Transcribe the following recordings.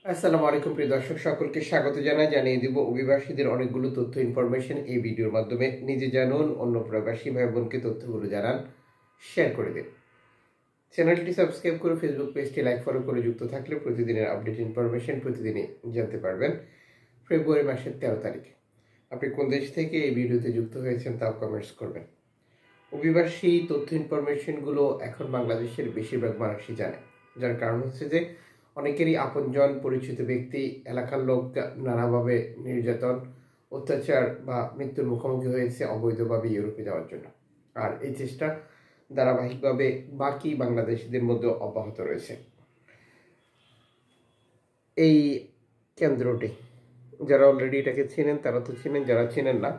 আসসালামু আলাইকুম প্রিয় দর্শক সকলকে স্বাগত জানিয়ে দিব অভিবাসীদের অনেকগুলো তথ্য ইনফরমেশন এই ভিডিওর মাধ্যমে নিজে জানুন, অন্য প্রবাসী ভাই বোনকে তথ্যগুলো জানান, শেয়ার করে দিন। চ্যানেলটি সাবস্ক্রাইব করে ফেসবুক পেজটি লাইক ফলো করে যুক্ত থাকলে প্রতিদিনের আপডেট ইনফরমেশন প্রতিদিনই জানতে পারবেন। ফেব্রুয়ারি মাসের 13 তারিখ আপনি কোন দেশ থেকে এই ভিডিওতে যুক্ত হয়েছেন তাও কমেন্টস করবেন। অভিবাসী তথ্য ইনফরমেশনগুলো এখন বাংলাদেশের বেশিরভাগ মানুষই জানে, যার কারণ হচ্ছে যে অনেকেরই আপনজন পরিচিত ব্যক্তি এলাকার লোক নানাভাবে নির্যাতন, অত্যাচার বা মৃত্যুর মুখোমুখি হয়েছে অবৈধভাবে ইউরোপে যাওয়ার জন্য। আর এই চেষ্টা ধারাবাহিকভাবে বাকি বাংলাদেশিদের মধ্যে অব্যাহত রয়েছে। এই কেন্দ্রটি যারা অলরেডি এটাকে চেনেন তারা তো চেনেন, যারা চেনেন না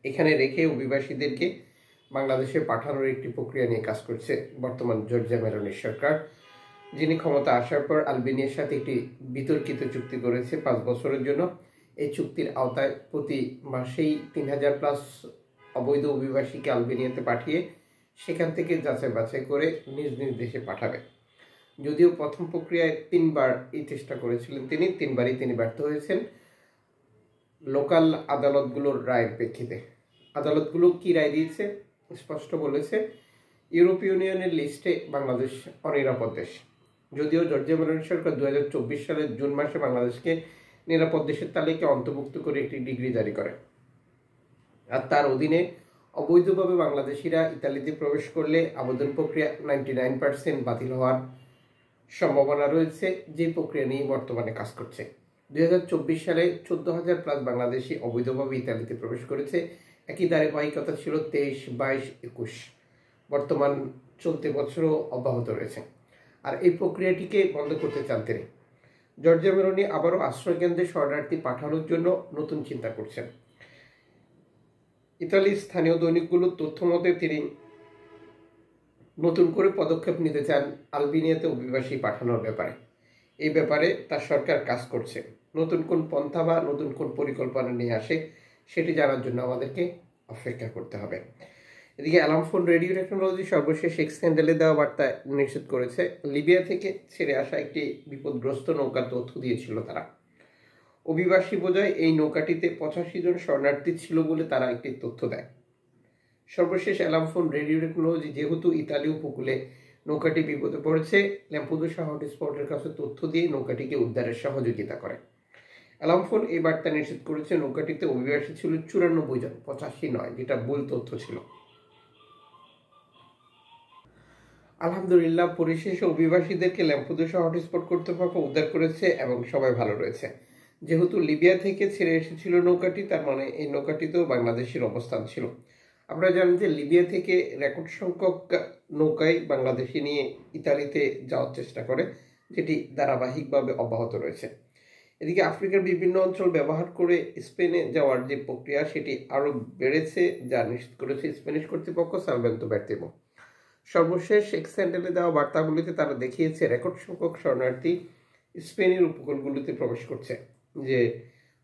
এখানে রেখে অভিবাসীদেরকে বাংলাদেশে পাঠানোর একটি প্রক্রিয়া নিয়ে কাজ করছে বর্তমান জর্জিয়া মেলোনির সরকার, যিনি ক্ষমতা আসার পর আলবেনিয়ার সাথে একটি বিতর্কিত চুক্তি করেছে 5 বছরের জন্য। এই চুক্তির আওতায় প্রতি মাসেই 3000+ অবৈধ অভিবাসীকে আলবেনিয়াতে পাঠিয়ে সেখান থেকে যাচাই বাছাই করে নিজ নিজ দেশে পাঠাবে। যদিও প্রথম প্রক্রিয়ায় 3বার এই চেষ্টা করেছিলেন তিনি, 3বারই তিনি ব্যর্থ হয়েছেন লোকাল আদালতগুলোর রায়ের প্রেক্ষিতে। আদালতগুলো কি রায় দিয়েছে? স্পষ্ট বলেছে ইউরোপীয় ইউনিয়নের লিস্টে বাংলাদেশ অনিরাপদ দেশ। যদিও জর্জিয়া মেলোনি সরকার 2024 সালের জুন মাসে বাংলাদেশকে নিরাপদ দেশের তালিকায় অন্তর্ভুক্ত করে একটি ডিগ্রি জারি করে, আর তার অধীনে অবৈধভাবে বাংলাদেশিরা ইতালিতে প্রবেশ করলে আবেদন প্রক্রিয়া 99% বাতিল হওয়ার সম্ভাবনা রয়েছে, যে প্রক্রিয়া নিয়ে বর্তমানে কাজ করছে। 2024 সালে 14,000+ বাংলাদেশি অবৈধভাবে ইতালিতে প্রবেশ করেছে। একই ধারাবাহিকতা ছিল 23, 22, 21। বর্তমান চলতি বছরও অব্যাহত রয়েছে। আর এই প্রক্রিয়াটিকে বন্ধ করতে চান তিনি। জর্জিয়া মেলোনি আবারও আশ্রয়কেন্দ্রে শরণার্থী পাঠানোর জন্য নতুন চিন্তা করছেন। ইতালির স্থানীয় দৈনিকগুলোর তথ্য মতে তিনি নতুন করে পদক্ষেপ নিতে চান আলবেনিয়াতে অভিবাসী পাঠানোর ব্যাপারে। এই ব্যাপারে তার সরকার কাজ করছে। নতুন কোন পন্থা বা নতুন কোন পরিকল্পনা নিয়ে আসে সেটি জানার জন্য আমাদেরকে অপেক্ষা করতে হবে। এদিকে অ্যালামফোন রেডিও টেকনোলজি সর্বশেষ এক্স হ্যান্ডেলে দেওয়া বার্তায় নিশ্চিত করেছে লিবিয়া থেকে ছেড়ে আসা একটি বিপদগ্রস্ত নৌকার তথ্য দিয়েছিল তারা। অভিবাসী বোঝায় এই নৌকাটিতে 85 জন শরণার্থী ছিল বলে তারা একটি তথ্য দেয়। সর্বশেষ অ্যালামফোন রেডিও টেকনোলজি যেহেতু ইতালি উপকূলে নৌকাটি বিপদে পড়েছে, ল্যাম্পুদোসা হটস্পটের কাছে তথ্য দিয়ে নৌকাটিকে উদ্ধারের সহযোগিতা করে। অ্যালামফোন এই বার্তা নিশ্চিত করেছে নৌকাটিতে অভিবাসী ছিল 94 জন, 85 নয়, যেটা ভুল তথ্য ছিল। আলহামদুলিল্লাহ, পরিশেষে অভিবাসীদেরকে ল্যাম্পুদোসা হটস্পট কর্তৃপক্ষ উদ্ধার করেছে এবং সবাই ভালো রয়েছে। যেহেতু লিবিয়া থেকে ছেড়ে এসেছিল নৌকাটি, তার মানে এই নৌকাটিতেও বাংলাদেশের অবস্থান ছিল। আপনারা জানেন যে লিবিয়া থেকে রেকর্ড সংখ্যক নৌকায় বাংলাদেশি নিয়ে ইতালিতে যাওয়ার চেষ্টা করে, যেটি ধারাবাহিকভাবে অব্যাহত রয়েছে। এদিকে আফ্রিকার বিভিন্ন অঞ্চল ব্যবহার করে স্পেনে যাওয়ার যে প্রক্রিয়া সেটি আরও বেড়েছে, যা নিশ্চিত করেছে স্প্যানিশ কর্তৃপক্ষ সালভেন্তো বের্তেমো। সর্বশেষ এক্স হ্যান্ডেলে দেওয়া বার্তাগুলিতে তারা দেখিয়েছে রেকর্ড সংখ্যক শরণার্থী স্পেনের উপকূলগুলিতে প্রবেশ করছে। যে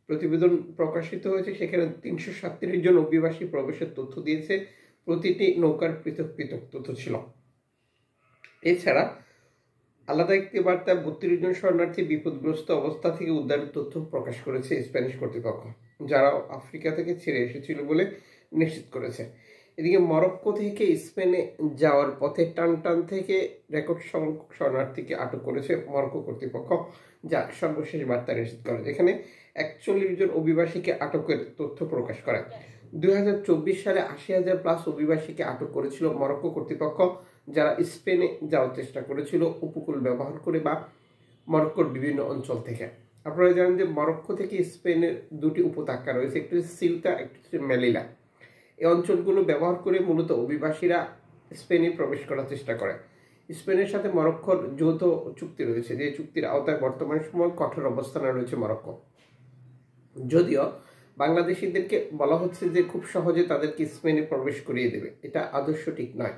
প্রতিবেদন প্রকাশিত হয়েছে সেখানে 337 জন অভিবাসী প্রবেশের তথ্য দিয়েছে। প্রতিটি নৌকার পৃথক পৃথক তথ্য ছিল। এছাড়া আলাদা একটি বার্তায় 32 জন শরণার্থী বিপদগ্রস্ত অবস্থা থেকে উদ্ধারের তথ্য প্রকাশ করেছে স্প্যানিশ কর্তৃপক্ষ, যারা আফ্রিকা থেকে ছেড়ে এসেছিল বলে নিশ্চিত করেছে। এদিকে মরক্কো থেকে স্পেনে যাওয়ার পথে টানটান থেকে রেকর্ড সংখ্যক শরণার্থীকে আটক করেছে মরক্কো কর্তৃপক্ষ, যা সর্বশেষ বার্তা নিশ্চিত করে, যেখানে 41 জন অভিবাসীকে আটকের তথ্য প্রকাশ করে। 2024 সালে 80,000+ অভিবাসীকে আটক করেছিল মরক্কো কর্তৃপক্ষ, যারা স্পেনে যাওয়ার চেষ্টা করেছিল উপকূল ব্যবহার করে বা মরক্কোর বিভিন্ন অঞ্চল থেকে। আপনারা জানেন যে মরক্কো থেকে স্পেনের দুটি উপত্যকা রয়েছে, একটি সিউতা, একটি হচ্ছে মেলিলা। এই অঞ্চলগুলো ব্যবহার করে মূলত অভিবাসীরা স্পেনে প্রবেশ করার চেষ্টা করে। স্পেনের সাথে মরক্কোর যৌথ চুক্তি রয়েছে, যে চুক্তির আওতায় বর্তমান সময় কঠোর অবস্থানে রয়েছে মরক্কো। যদিও বাংলাদেশিদেরকে বলা হচ্ছে যে খুব সহজে তাদেরকে স্পেনে প্রবেশ করিয়ে দেবে, এটা আদর্শ ঠিক নয়।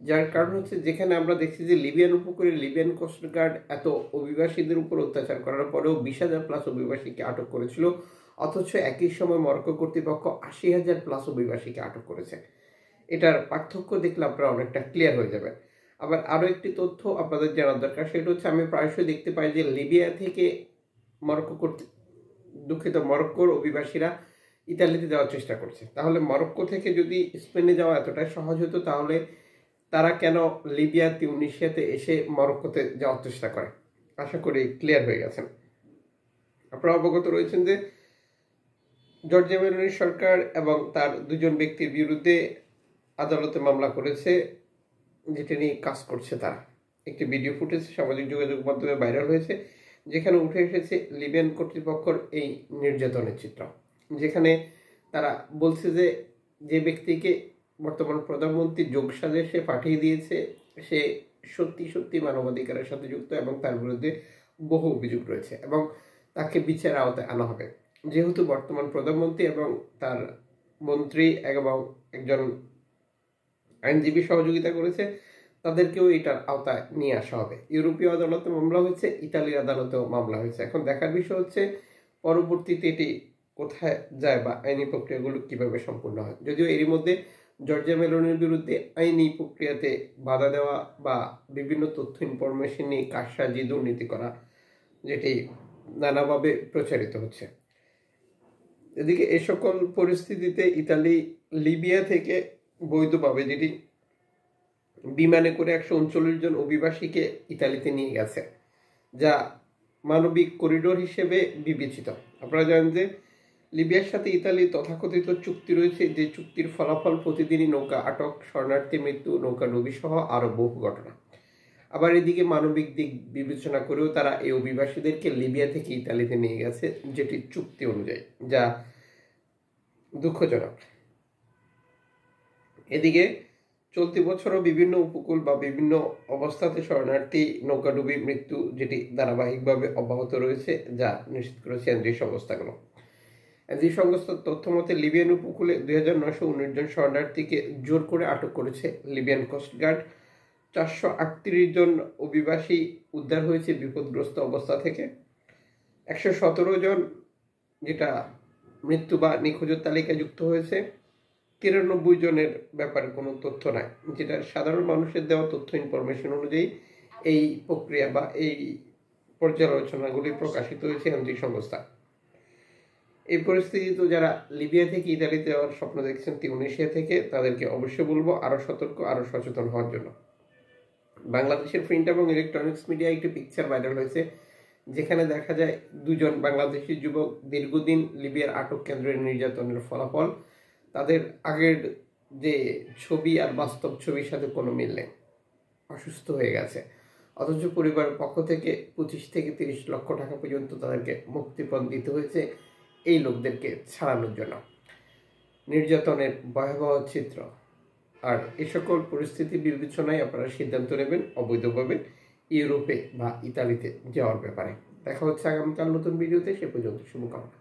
যার কারণ হচ্ছে যেখানে আমরা দেখছি যে লিবিয়ান উপকূলে লিবিয়ান কোস্টগার্ড এত অভিবাসীদের উপর অত্যাচার করার পরেও 20,000+ অভিবাসীকে আটক করেছিল, অথচ একই সময় মরক্কো কর্তৃপক্ষ 80,000+ অভিবাসীকে আটক করেছে। এটার পার্থক্য দেখলে আপনারা অনেকটা ক্লিয়ার হয়ে যাবে। আবার আরও একটি তথ্য আপনাদের জানার দরকার, সেটা হচ্ছে আমি প্রায়শই দেখতে পাই যে লিবিয়া থেকে মরক্কোর অভিবাসীরা ইতালিতে যাওয়ার চেষ্টা করছে। তাহলে মরক্কো থেকে যদি স্পেনে যাওয়া এতটাই সহজ হতো, তাহলে তারা কেন লিবিয়া তিউনিসিয়াতে এসে মরক্কোতে যাওয়ার চেষ্টা করে? আশা করি ক্লিয়ার হয়ে গেছেন। আপনারা অবগত রয়েছেন যে জর্জিয়া মেলোনি সরকার এবং তার দুজন ব্যক্তির বিরুদ্ধে আদালতে মামলা করেছে, যেটা নিয়ে কাজ করছে তারা। একটি ভিডিও ফুটেজ সামাজিক যোগাযোগ মাধ্যমে ভাইরাল হয়েছে, যেখানে উঠে এসেছে লিবিয়ান কর্তৃপক্ষের এই নির্যাতনের চিত্র, যেখানে তারা বলছে যে যে ব্যক্তিকে বর্তমান প্রধানমন্ত্রী যোগসাজে সে পাঠিয়ে দিয়েছে, সে সত্যি সত্যি মানবাধিকারের সাথে যুক্ত এবং তার বিরুদ্ধে বহু অভিযোগ রয়েছে এবং তাকে বিচারের আওতায় আনা হবে। যেহেতু বর্তমান প্রধানমন্ত্রী এবং তার মন্ত্রী এবং একজন আইনজীবী সহযোগিতা করেছে, তাদেরকেও এটার আওতায় নিয়ে আসা হবে। ইউরোপীয় আদালতে মামলা হয়েছে, ইতালির আদালতেও মামলা হয়েছে। এখন দেখার বিষয় হচ্ছে পরবর্তীতে এটি কোথায় যায় বা আইনি প্রক্রিয়াগুলো কিভাবে সম্পূর্ণ হয়। যদিও এরই মধ্যে জর্জিয়া মেলোনির বিরুদ্ধে আইনি প্রক্রিয়াতে বাধা দেওয়া বা বিভিন্ন তথ্য ইনফরমেশন নিয়ে কারসাজি দুর্নীতি করা, যেটি নানাভাবে প্রচারিত হচ্ছে। এদিকে এ সকল পরিস্থিতিতে ইতালি লিবিয়া থেকে বৈধভাবে, যেটি বিমানে করে 139 জন অভিবাসীকে ইতালিতে নিয়ে গেছে, যা মানবিক করিডোর হিসেবে বিবেচিত। আপনারা জানেন যে লিবিয়ার সাথে ইতালির তথাকথিত চুক্তি রয়েছে, যে চুক্তির ফলাফল প্রতিদিনই নৌকা আটক, শরণার্থী মৃত্যু, নৌকা ডুবি সহ আরও বহু ঘটনা। আবার এদিকে মানবিক দিক বিবেচনা করেও তারা এই অভিবাসীদেরকে লিবিয়া থেকে ইতালিতে নিয়ে গেছে, যেটি চুক্তি অনুযায়ী, যা দুঃখজনক। এদিকে চলতি বছরও বিভিন্ন উপকূল বা বিভিন্ন অবস্থাতে শরণার্থী নৌকাডুবি মৃত্যু, যেটি ধারাবাহিকভাবে অব্যাহত রয়েছে, যা নিশ্চিত করেছে এনজিও সংস্থাগুলো। এনজিও সংস্থার তথ্য মতে লিবিয়ান উপকূলে 2919 জন শরণার্থীকে জোর করে আটক করেছে লিবিয়ান কোস্টগার্ড। 438 জন অভিবাসী উদ্ধার হয়েছে বিপদগ্রস্ত অবস্থা থেকে। 117 জন যেটা মৃত্যু বা নিখোঁজের তালিকায় যুক্ত হয়েছে। 93 জনের ব্যাপারে কোনো তথ্য নাই, যেটা সাধারণ মানুষের দেওয়া তথ্য ইনফরমেশন অনুযায়ী এই প্রক্রিয়া বা এই পর্যালোচনাগুলি প্রকাশিত হয়েছে এনজিও সংস্থা। এই পরিস্থিতিতে যারা লিবিয়া থেকে ইতালিতে যাওয়ার স্বপ্ন দেখছেন তিউনিসিয়া থেকে, তাদেরকে অবশ্যই বলবো আরও সতর্ক, আরও সচেতন হওয়ার জন্য। বাংলাদেশের প্রিন্ট এবং ইলেকট্রনিক্স মিডিয়ায় একটি পিকচার ভাইরাল হয়েছে, যেখানে দেখা যায় দুজন বাংলাদেশি যুবক দীর্ঘদিন লিবিয়ার আটক কেন্দ্রের নির্যাতনের ফলাফল, তাদের আগের যে ছবি আর বাস্তব ছবির সাথে কোনো মিল নেই, অসুস্থ হয়ে গেছে। অথচ পরিবারের পক্ষ থেকে 25 থেকে 30 লক্ষ টাকা পর্যন্ত তাদেরকে মুক্তিপণ দিতে হয়েছে এই লোকদেরকে ছাড়ানোর জন্য। নির্যাতনের ভয়াবহ চিত্র। আর এ সকল পরিস্থিতি বিবেচনায় আপনারা সিদ্ধান্ত নেবেন অবৈধভাবে ইউরোপে বা ইতালিতে যাওয়ার ব্যাপারে। দেখা হচ্ছে আগামীকাল নতুন ভিডিওতে, সে পর্যন্ত শুভকামনা।